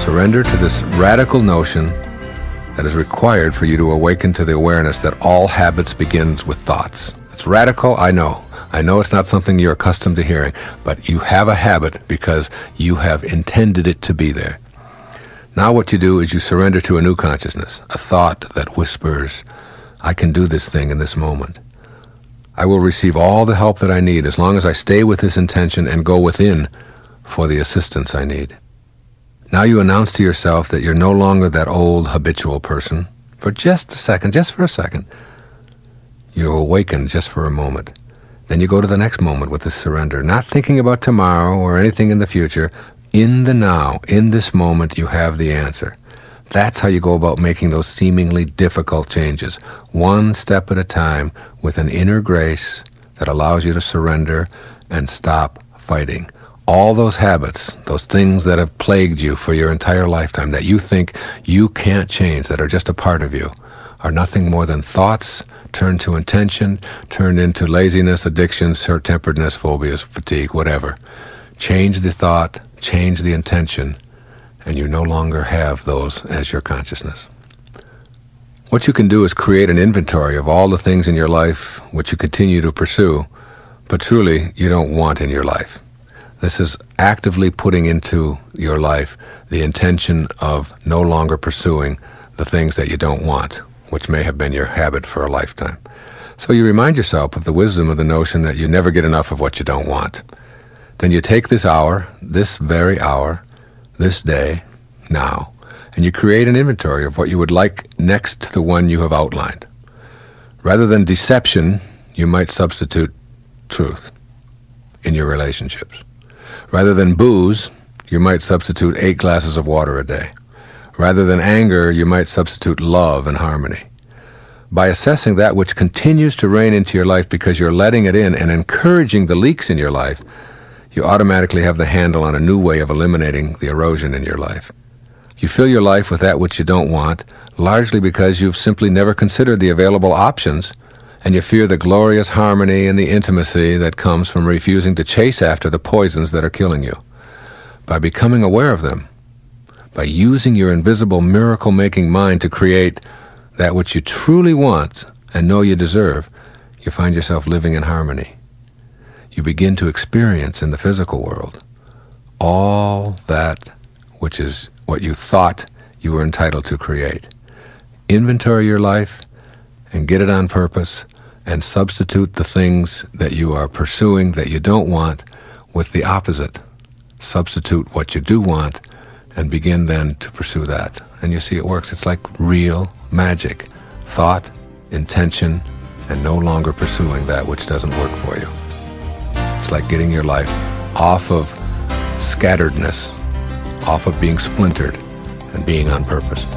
Surrender to this radical notion that is required for you to awaken to the awareness that all habits begins with thoughts. It's radical, I know. I know it's not something you're accustomed to hearing, but you have a habit because you have intended it to be there. Now what you do is you surrender to a new consciousness, a thought that whispers, I can do this thing in this moment. I will receive all the help that I need as long as I stay with this intention and go within for the assistance I need. Now you announce to yourself that you're no longer that old habitual person. For just for a second, you awaken just for a moment. Then you go to the next moment with this surrender, not thinking about tomorrow or anything in the future. In the now, in this moment, you have the answer. That's how you go about making those seemingly difficult changes, one step at a time, with an inner grace that allows you to surrender and stop fighting. All those habits, those things that have plagued you for your entire lifetime, that you think you can't change, that are just a part of you, are nothing more than thoughts turned to intention, turned into laziness, addictions, short-temperedness, phobias, fatigue, whatever. Change the thought, change the intention, and you no longer have those as your consciousness. What you can do is create an inventory of all the things in your life which you continue to pursue, but truly you don't want in your life. This is actively putting into your life the intention of no longer pursuing the things that you don't want, which may have been your habit for a lifetime. So you remind yourself of the wisdom of the notion that you never get enough of what you don't want. Then you take this hour, this very hour, this day, now, and you create an inventory of what you would like next to the one you have outlined. Rather than deception, you might substitute truth in your relationships. Rather than booze, you might substitute 8 glasses of water a day. Rather than anger, you might substitute love and harmony. By assessing that which continues to reign into your life because you're letting it in and encouraging the leaks in your life, you automatically have the handle on a new way of eliminating the erosion in your life. You fill your life with that which you don't want, largely because you've simply never considered the available options, and you fear the glorious harmony and the intimacy that comes from refusing to chase after the poisons that are killing you. By becoming aware of them, by using your invisible miracle-making mind to create that which you truly want and know you deserve, you find yourself living in harmony. You begin to experience in the physical world all that which is what you thought you were entitled to create. Inventory your life and get it on purpose, and substitute the things that you are pursuing that you don't want with the opposite. Substitute what you do want and begin then to pursue that. And you see it works. It's like real magic. Thought, intention, and no longer pursuing that which doesn't work for you. It's like getting your life off of scatteredness, off of being splintered, and being on purpose.